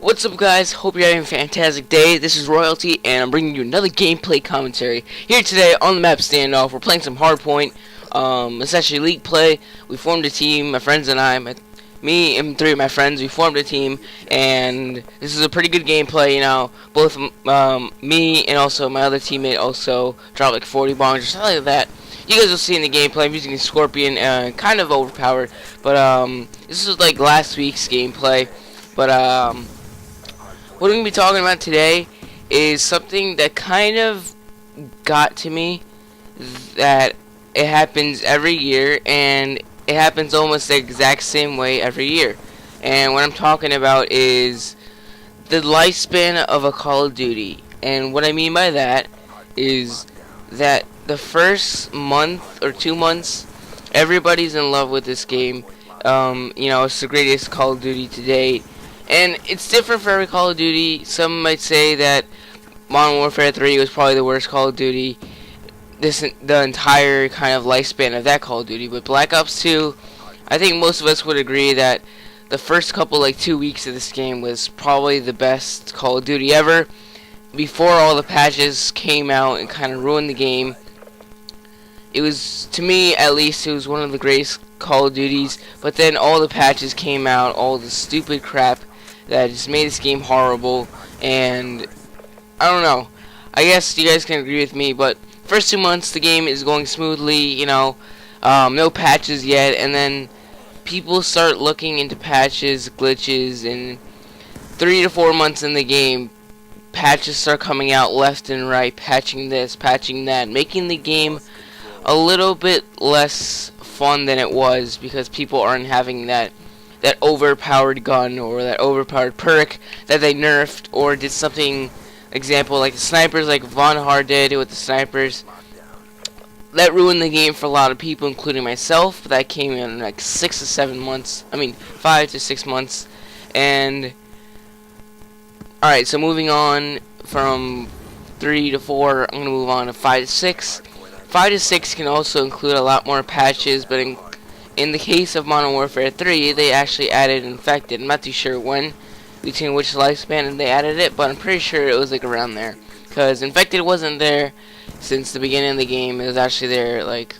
What's up, guys? Hope you're having a fantastic day. This is Royalty, and I'm bringing you another gameplay commentary. Here today on the map Standoff, we're playing some Hardpoint. It's actually Elite Play. We formed a team, my friends and I, me and three of my friends, we formed a team, and this is a pretty good gameplay, you know. Both me and also my other teammate also dropped like 40 bombs or something like that. You guys will see in the gameplay. I'm using a Scorpion, kind of overpowered, but this is like last week's gameplay. But what we're going to be talking about today is something that kind of got to me, that it happens every year, and it happens almost the exact same way every year. And what I'm talking about is the lifespan of a Call of Duty. And what I mean by that is that the first month or 2 months, everybody's in love with this game. You know, it's the greatest Call of Duty to date. And it's different for every Call of Duty. Some might say that Modern Warfare 3 was probably the worst Call of Duty the entire kind of lifespan of that Call of Duty. But Black Ops 2, I think most of us would agree that the first couple, like 2 weeks of this game was probably the best Call of Duty ever. Before all the patches came out and kind of ruined the game, it was, to me at least, it was one of the greatest Call of Duties. But then all the patches came out, all the stupid crap that just made this game horrible, and I don't know. I guess you guys can agree with me, but first 2 months the game is going smoothly, you know, no patches yet, and then people start looking into patches, glitches, and 3 to 4 months in the game, patches start coming out left and right, patching this, patching that, making the game a little bit less fun than it was, because people aren't having that overpowered gun or that overpowered perk that they nerfed or did something, example like the snipers, like Von Har did with the snipers. That ruined the game for a lot of people, including myself. But that came in like 6 to 7 months. I mean 5 to 6 months. And alright, so moving on from 3 to 4, I'm gonna move on to 5 to 6. 5 to 6 can also include a lot more patches, but in the case of Modern Warfare 3, they actually added Infected. I'm not too sure when, between which lifespan they added it, but I'm pretty sure it was like around there. Because Infected wasn't there since the beginning of the game. It was actually there, like,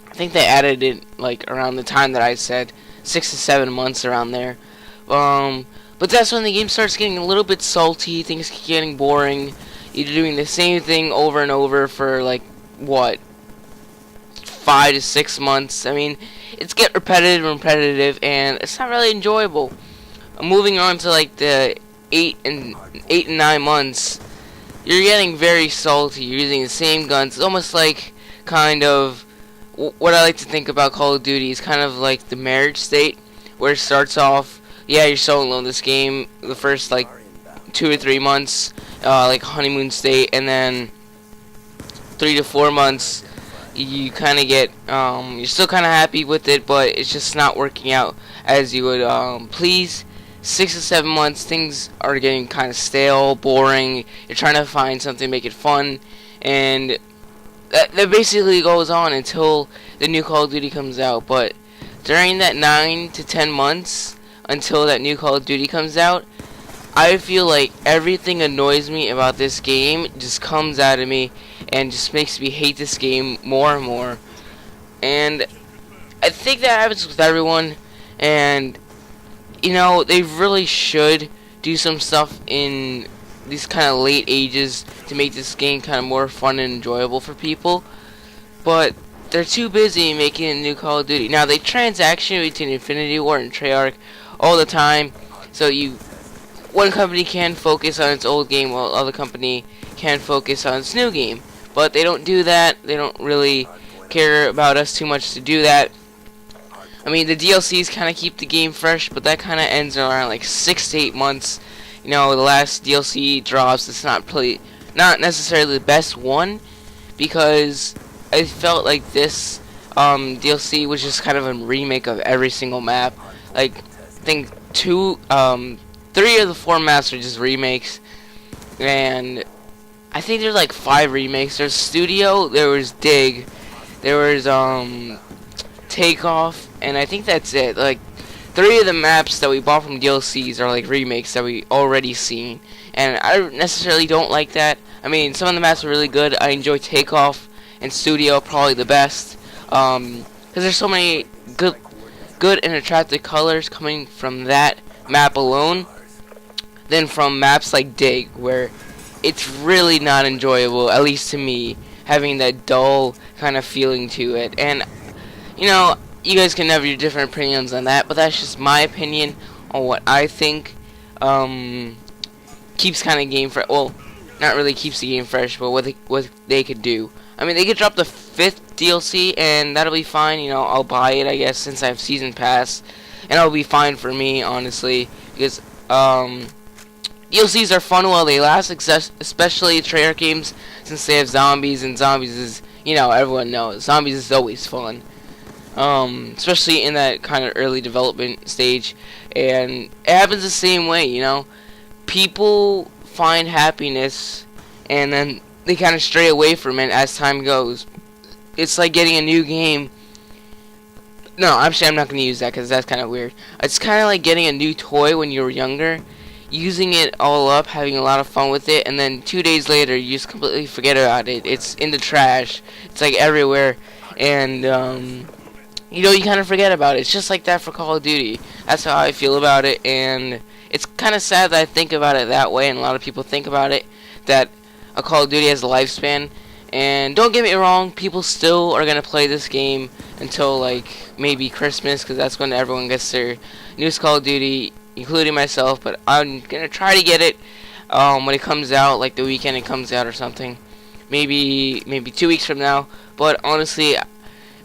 I think they added it like around the time that I said, 6 to 7 months around there. But that's when the game starts getting a little bit salty, things keep getting boring. You're doing the same thing over and over for like, what, 5 to 6 months. I mean, it's get repetitive, and it's not really enjoyable. Moving on to like the 8 and 9 months, you're getting very salty. You're using the same guns. It's almost like kind of what I like to think about Call of Duty is kind of like the marriage state, where it starts off, yeah, you're so in love with this game the first like 2 or 3 months, like honeymoon state, and then 3 to 4 months you kind of get, you're still kind of happy with it, but it's just not working out as you would please. 6 to 7 months, things are getting kind of stale, boring. You're trying to find something to make it fun, and that basically goes on until the new Call of Duty comes out. But during that 9 to 10 months until that new Call of Duty comes out, I feel like everything annoys me about this game just comes out of me and just makes me hate this game more and more. And I think that happens with everyone, and you know, they really should do some stuff in these kind of late ages to make this game kind of more fun and enjoyable for people, but they're too busy making a new Call of Duty. Now, they transaction between Infinity Ward and Treyarch all the time, so one company can focus on its old game while the other company can focus on its new game. But they don't do that. They don't really care about us too much to do that. I mean, the DLCs kind of keep the game fresh, but that kind of ends around like 6 to 8 months. You know, the last DLC drops. It's not necessarily the best one, because I felt like this DLC was just kind of a remake of every single map. Like, I think 3 of the 4 maps are just remakes, and I think there's like 5 remakes. There's Studio, there was Dig, there was Takeoff, and I think that's it. Like, 3 of the maps that we bought from DLCs are like remakes that we already seen, and I necessarily don't like that. I mean, some of the maps are really good. I enjoy Takeoff and Studio probably the best, because there's so many good and attractive colors coming from that map alone than from maps like Dig, where it's really not enjoyable, at least to me, having that dull kind of feeling to it. And you know, you guys can have your different opinions on that, but that's just my opinion on what I think keeps kind of game fresh. Well, not really keeps the game fresh, but what they could do. I mean, they could drop the 5th DLC, and that'll be fine. You know, I'll buy it, I guess, since I have Season Pass, and it'll be fine for me, honestly, because DLCs are fun while they last, especially Treyarch games, since they have zombies, and zombies is, you know, everyone knows, zombies is always fun. Especially in that kind of early development stage, and it happens the same way, you know. People find happiness, and then they kind of stray away from it as time goes. It's like getting a new game. No, actually, I'm not going to use that because that's kind of weird. It's kind of like getting a new toy when you were younger, using it all up, having a lot of fun with it, and then 2 days later, you just completely forget about it. It's in the trash. It's like everywhere, and you know, you kind of forget about it. It's just like that for Call of Duty. That's how I feel about it, and it's kind of sad that I think about it that way, and a lot of people think about it, that a Call of Duty has a lifespan. And don't get me wrong, people still are going to play this game until, like, maybe Christmas, because that's when everyone gets their newest Call of Duty, including myself, but I'm going to try to get it when it comes out, like the weekend it comes out or something. Maybe 2 weeks from now, but honestly,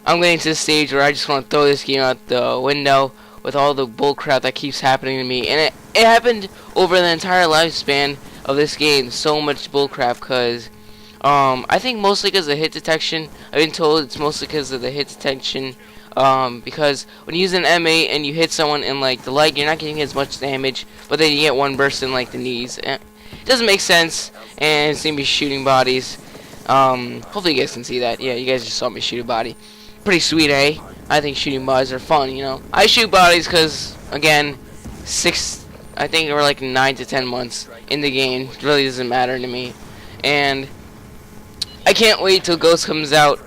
I'm getting to the stage where I just want to throw this game out the window with all the bullcrap that keeps happening to me. And it happened over the entire lifespan of this game. So much bullcrap, because I think mostly because of hit detection. I've been told it's mostly because of the hit detection. Because when you use an M8 and you hit someone in like the leg, you're not getting as much damage, but then you get one burst in like the knees. It doesn't make sense, and it's gonna be shooting bodies. Hopefully you guys can see that. Yeah, you guys just saw me shoot a body. Pretty sweet, eh? I think shooting bodies are fun, you know. I shoot bodies because, again, I think we're like 9 to 10 months in the game. It really doesn't matter to me. And I can't wait till Ghost comes out.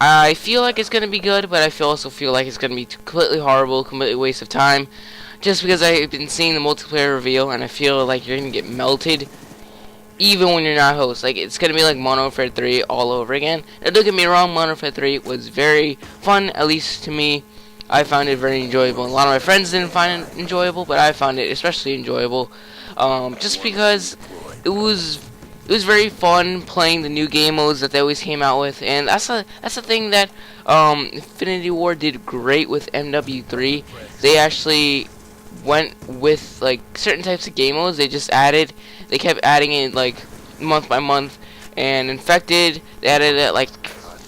I feel like it's going to be good, but I also feel like it's going to be completely horrible, completely waste of time. Just because I've been seeing the multiplayer reveal, and I feel like you're going to get melted even when you're not host. Like, it's gonna be like Modern Warfare 3 all over again. Now, don't get me wrong, Modern Warfare 3 was very fun, at least to me. I found it very enjoyable. A lot of my friends didn't find it enjoyable, but I found it especially enjoyable, just because it was very fun playing the new game modes that they always came out with. And that's the thing that Infinity Ward did great with MW3. They actually went with like certain types of game modes. They kept adding it like month by month. And Infected, they added it like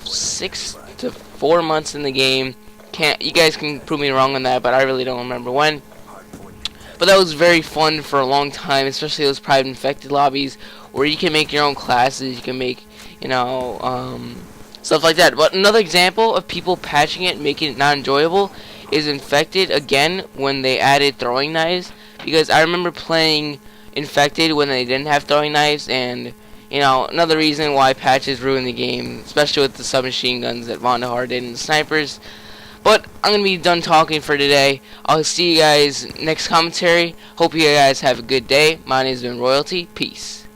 6 to 4 months in the game. You guys can prove me wrong on that, but I really don't remember when. But that was very fun for a long time, especially those private Infected lobbies where you can make your own classes. You can make, you know, stuff like that. But another example of people patching it and making it not enjoyable is Infected again when they added throwing knives. Because I remember playing Infected when they didn't have throwing knives, and you know, another reason why patches ruin the game, especially with the submachine guns that Vonderhaar did and the snipers. But I'm gonna be done talking for today. I'll see you guys next commentary. Hope you guys have a good day. My name has been Royalty. Peace.